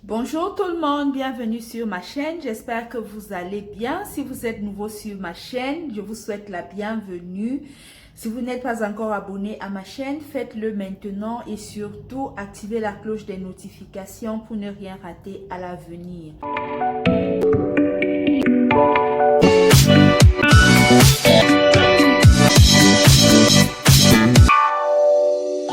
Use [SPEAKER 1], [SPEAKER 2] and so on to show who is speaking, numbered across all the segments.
[SPEAKER 1] Bonjour tout le monde, bienvenue sur ma chaîne, j'espère que vous allez bien. Si vous êtes nouveau sur ma chaîne, je vous souhaite la bienvenue. Si vous n'êtes pas encore abonné à ma chaîne, faites-le maintenant et surtout activez la cloche des notifications pour ne rien rater à l'avenir.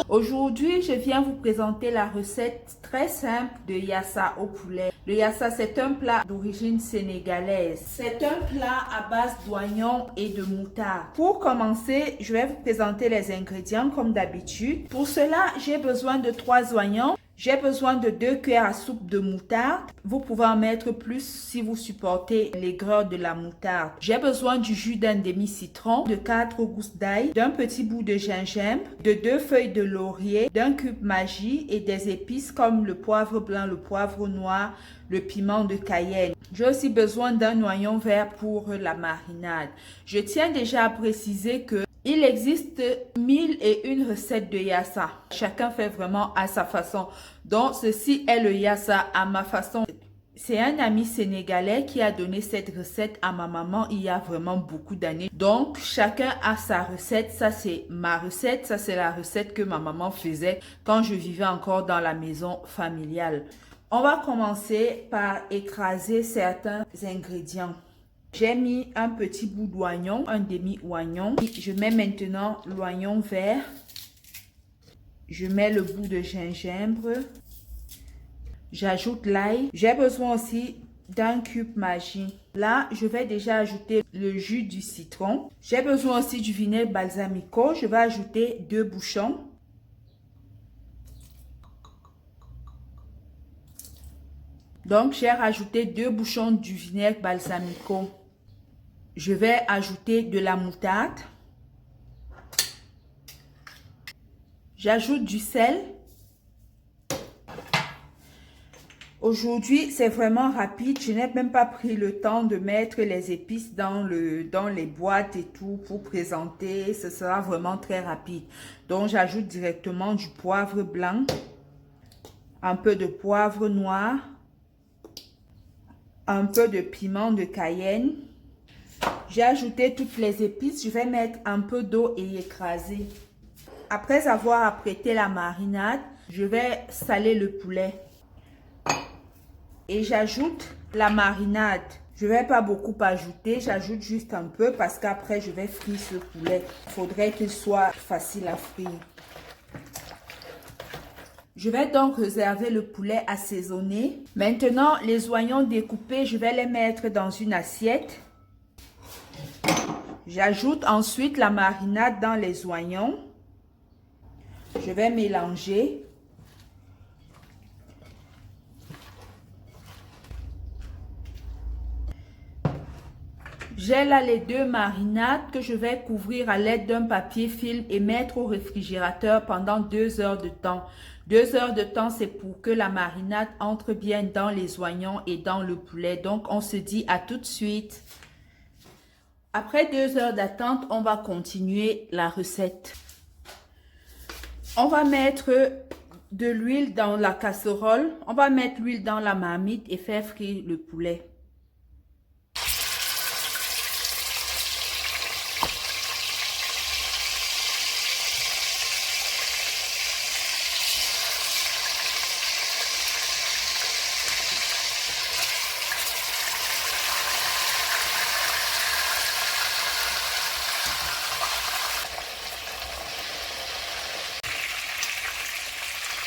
[SPEAKER 1] Aujourd'hui, je viens vous présenter la recette très simple de yassa au poulet. Le yassa, c'est un plat d'origine sénégalaise. C'est un plat à base d'oignons et de moutarde. Pour commencer, je vais vous présenter les ingrédients comme d'habitude. Pour cela, j'ai besoin de 3 oignons. J'ai besoin de 2 cuillères à soupe de moutarde. Vous pouvez en mettre plus si vous supportez l'aigreur de la moutarde. J'ai besoin du jus d'un demi-citron, de 4 gousses d'ail, d'un petit bout de gingembre, de 2 feuilles de laurier, d'un cube Maggi et des épices comme le poivre blanc, le poivre noir, le piment de Cayenne. J'ai aussi besoin d'un oignon vert pour la marinade. Je tiens déjà à préciser que il existe 1001 recettes de yassa. Chacun fait vraiment à sa façon. Donc, ceci est le yassa à ma façon. C'est un ami sénégalais qui a donné cette recette à ma maman il y a vraiment beaucoup d'années. Donc, chacun a sa recette. Ça, c'est ma recette. Ça, c'est la recette que ma maman faisait quand je vivais encore dans la maison familiale. On va commencer par écraser certains ingrédients. J'ai mis un petit bout d'oignon, un demi-oignon. Je mets maintenant l'oignon vert. Je mets le bout de gingembre. J'ajoute l'ail. J'ai besoin aussi d'un cube Maggi. Là, je vais déjà ajouter le jus du citron. J'ai besoin aussi du vinaigre balsamico. Je vais ajouter 2 bouchons. Donc, j'ai rajouté 2 bouchons du vinaigre balsamico. Je vais ajouter de la moutarde. J'ajoute du sel. Aujourd'hui, c'est vraiment rapide. Je n'ai même pas pris le temps de mettre les épices dans les boîtes et tout pour présenter. Ce sera vraiment très rapide. Donc, j'ajoute directement du poivre blanc, un peu de poivre noir, un peu de piment de Cayenne. J'ai ajouté toutes les épices. Je vais mettre un peu d'eau et écraser. Après avoir apprêté la marinade, je vais saler le poulet. Et j'ajoute la marinade. Je ne vais pas beaucoup ajouter. J'ajoute juste un peu parce qu'après, je vais frire ce poulet. Il faudrait qu'il soit facile à frire. Je vais donc réserver le poulet assaisonné. Maintenant, les oignons découpés, je vais les mettre dans une assiette. J'ajoute ensuite la marinade dans les oignons. Je vais mélanger. J'ai là les 2 marinades que je vais couvrir à l'aide d'un papier film et mettre au réfrigérateur pendant 2 heures de temps. 2 heures de temps, c'est pour que la marinade entre bien dans les oignons et dans le poulet. Donc, on se dit à tout de suite. Après 2 heures d'attente, on va continuer la recette. On va mettre de l'huile dans la casserole. On va mettre l'huile dans la marmite et faire frire le poulet.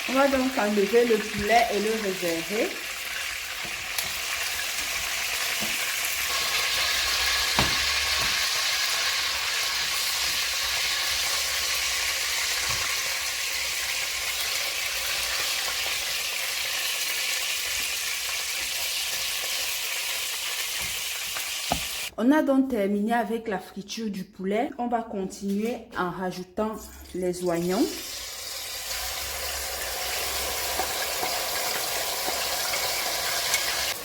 [SPEAKER 1] On va donc enlever le poulet et le réserver. On a donc terminé avec la friture du poulet. On va continuer en rajoutant les oignons.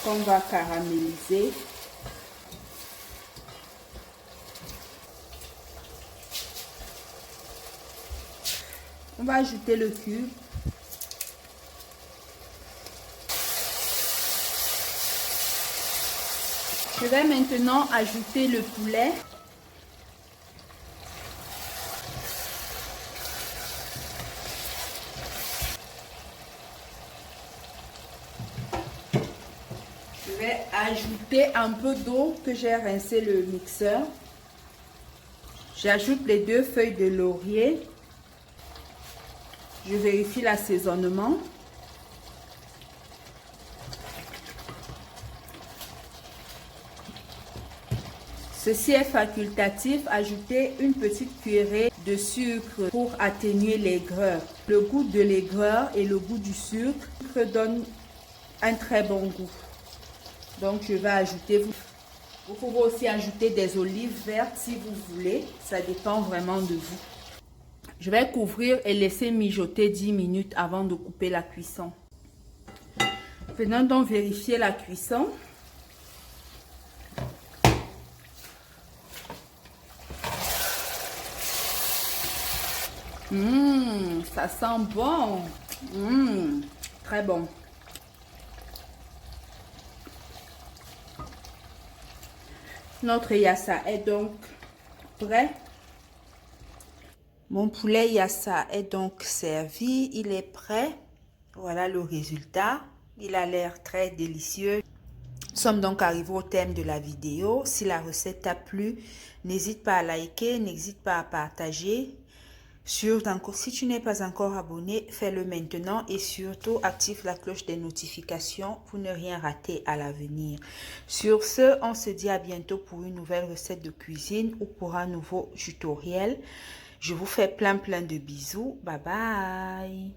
[SPEAKER 1] Qu'on va caraméliser. On va ajouter le cube. Je vais maintenant ajouter le poulet. Je vais ajouter un peu d'eau que j'ai rincé le mixeur. J'ajoute les 2 feuilles de laurier. Je vérifie l'assaisonnement. Ceci est facultatif. Ajoutez une petite cuillerée de sucre pour atténuer l'aigreur. Le goût de l'aigreur et le goût du sucre donnent un très bon goût. Donc je vais ajouter, vous pouvez aussi ajouter des olives vertes si vous voulez. Ça dépend vraiment de vous. Je vais couvrir et laisser mijoter 10 minutes avant de couper la cuisson. Venons donc vérifier la cuisson. Ça sent bon. Très bon. Notre yassa est donc prêt. Mon poulet yassa est donc servi. Il est prêt. Voilà le résultat. Il a l'air très délicieux. Nous sommes donc arrivés au thème de la vidéo. Si la recette t'a plu, n'hésite pas à liker, n'hésite pas à partager. Si tu n'es pas encore abonné, fais-le maintenant et surtout active la cloche des notifications pour ne rien rater à l'avenir. Sur ce, on se dit à bientôt pour une nouvelle recette de cuisine ou pour un nouveau tutoriel. Je vous fais plein de bisous. Bye bye.